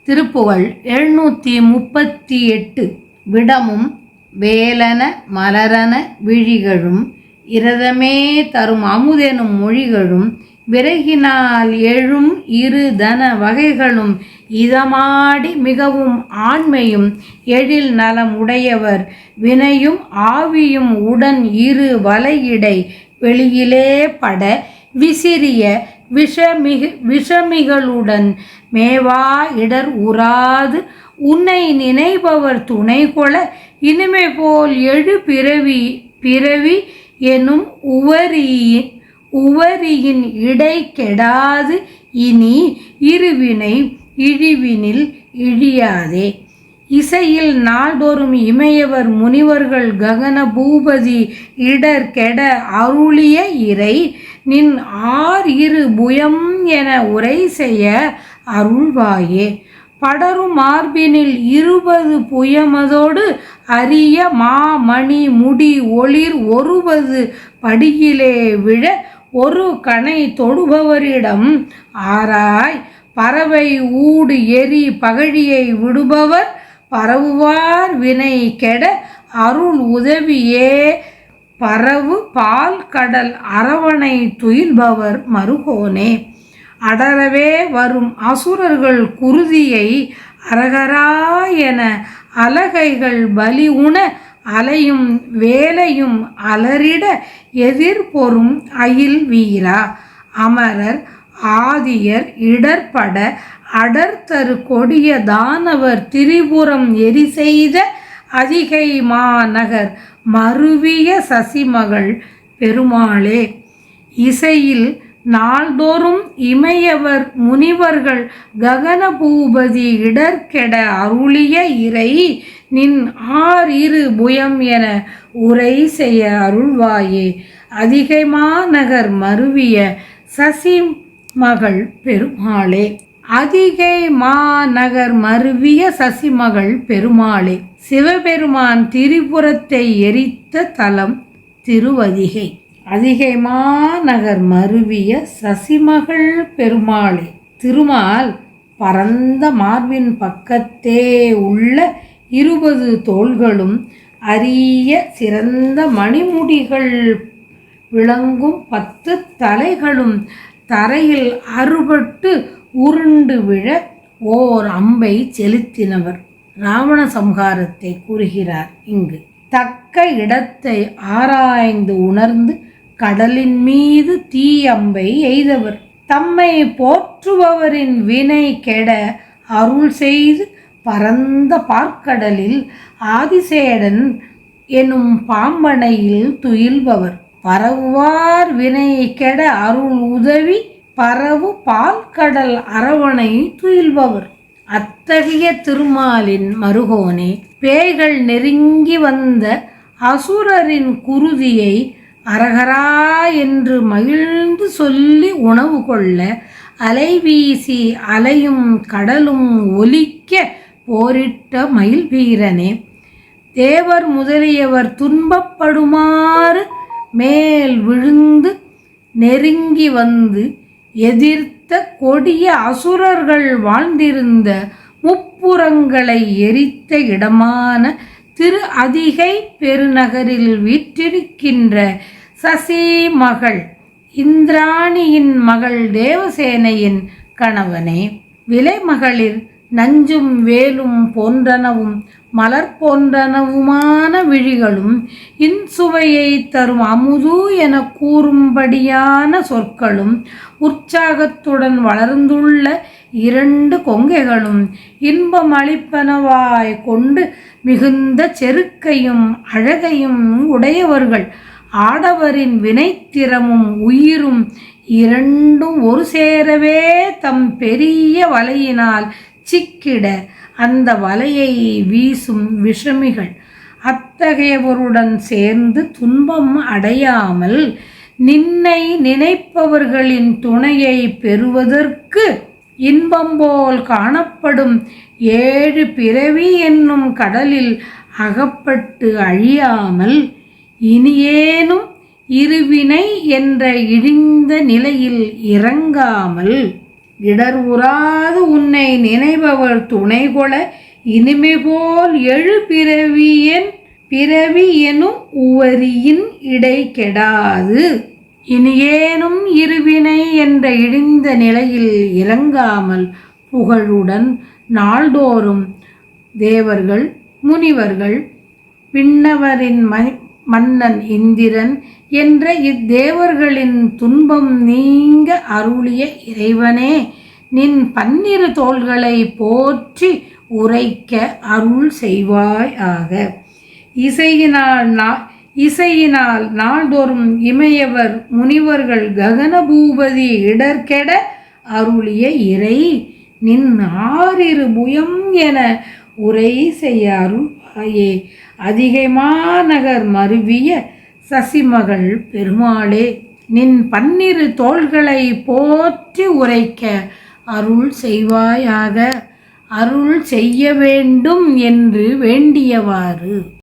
திருப்புகழ் 738. விடமும் வேலன மலரன விழிகளும் இரதமே தரும் அமுதெனும் மொழிகளும் விறகினால் எழும் இரு தன வகைகளும் இதமாடி மிகவும் ஆண்மையும் எழில் நலம் உடையவர் வினையும் ஆவியும் உடன் இரு வலையிடை வெளியிலே பட விசிறிய விஷமிகளுடன் மேவா இடர் உறாது உன்னை நினைப்பவர் துணை கொள இனிமை போல் எழு பிறவி எனும் உவரியின் இடை கெடாது இனி இருவினை இழிவினில் இழியாதே. இசையில் நாள்தோறும் இமையவர் முனிவர்கள் ககன பூபதி இடர் கெட அருளிய இறை நின் இரு புயம் என உரை செய்ய அருள்வாயே. படரும் மார்பினில் 20 புயமதோடு அரிய மாமணி முடி ஒளிர் 60 படியிலே விழ ஒரு கணை தொடுபவரிடம் ஆராய் பறவை ஊடு எரி பகழியை விடுபவர் பரவுவார் வினை கெட அருள் உதவியே பரவு பால் கடல் அரவணை துயில்பவர் மருகோனே. அடரவே வரும் அசுரர்கள் குருதியை அரகரா என அலகைகள் பலி உண அலையும் வேலையும் அலறிட எதிர்பொறும் அயில் வீரா. அமரர் ஆதியர் இடர்பட அடர்தரு கொடிய தானவர் திரிபுரம் எரி செய்த அதிகை மாநகர் மருவிய சசிமகள் பெருமாளே. இசையில் நாள்தோறும் இமையவர் முனிவர்கள் ககன பூபதி இடர்கெட அருளிய இறை நின் இரு புயம் என உரை செய்ய அருள்வாயே. அதிகை மாநகர் மருவிய சசிமகள் பெருமாளே. அதிகை மாநகர் மருவிய சசிமகள் பெருமாளே. சிவபெருமான் திரிபுரத்தை எரித்த தலம் திருவதிகை. அதிகை மாநகர் மருவிய சசிமகள் பெருமாளே. திருமால் பரந்த மார்பின் பக்கத்தே உள்ள 20 தோள்களும் அரிய சிறந்த மணிமுடிகள் விளங்கும் 10 தலைகளும் தரையில் அறுபட்டு உருண்டு விழ ஓர் அம்பை செலுத்தினவர். ராவண சம்ஹாரத்தை கூறுகிறார் இங்கு. தக்க இடத்தை ஆராய்ந்து உணர்ந்து கடலின் மீது தீ அம்பை எய்தவர். தம்மை போற்றுபவரின் வினை கெட அருள் செய்து பரந்த பார்க்கடலில் ஆதிசேடன் எனும் பாம்பனையில் துயில்பவர். பரவுவார் வினை கெட அருள் உதவி பரவு பால்கடல் அரவணை துயில்பவர். அத்தகைய திருமாலின் மருகோனே. பேய்கள் நெருங்கி வந்த அசுரரின் குருதியை அரகரா என்று மகிழ்ந்து சொல்லி உணவு கொள்ள அலைவீசி அலையும் கடலும் ஒலிக்க போரிட்ட மயில் வீரனே. தேவர் முதலியவர் துன்பப்படுமாறு மேல் விழுந்து நெருங்கி வந்து எதிர்த்த கொடிய அசுரர்கள் வாழ்ந்திருந்த முப்புறங்களை எரித்த இடமான திரு அதிகை பெருநகரில் வீற்றிருக்கின்ற சசிமகள் இந்திராணியின் மகள் தேவசேனையின் கணவனே. விலைமகளிர் நஞ்சும் வேலும் போன்றனவும் மலர் போன்றனவுமான விழிகளும் இன்சுவையை தரும் அமுது என கூறும்படியான சொற்களும் உற்சாகத்துடன் வளர்ந்துள்ள 2 கொங்கைகளும் இன்பம் அளிப்பனவாய் கொண்டு மிகுந்த செருக்கையும் அழகையும் உடையவர்கள். ஆடவரின் வினைத்திறமும் உயிரும் 2 ஒரு சேரவே தம் பெரிய வலையினால் சிக்கிட அந்த வலையை வீசும் விஷமிகள். அத்தகையவருடன் சேர்ந்து துன்பம் அடையாமல் நின்னை நினைப்பவர்களின் துணையை பெறுவதற்கு இன்பம் போல் காணப்படும் 7 பிறவி என்னும் கடலில் அகப்பட்டு அழியாமல் இனியேனும் இருவினை என்ற இழிந்த நிலையில் இறங்காமல் இடர் உறாது உன்னை நினைபவர் துணைகொள இனிமை போல் எழு பிறவி எனும் உவரியின் இடை கெடாது. இனியேனும் இருவினை என்ற இழிந்த நிலையில் இறங்காமல் புகழுடன் நாள்தோறும் தேவர்கள், முனிவர்கள், விண்ணவரின் மன்னன் இந்திரன் என்ற இத்தேவர்களின் துன்பம் நீங்க அருளிய இறைவனே, நின் 12 தோள்களை போற்றி உரைக்க அருள் செய்வாயாக. இசையினால் நாள்தோறும் இமையவர் முனிவர்கள் ககன பூபதி இடர்கெட அருளிய இறை, நின் 6 புயம் என உரை செய்ய அருள்வாயே. அதிகை மாநகர் மருவிய சசிமகள் பெருமாளே, நின் 12 தோள்களை போற்றி உரைக்க அருள் செய்வாயாக. அருள் செய்ய வேண்டும் என்று வேண்டியவாறு.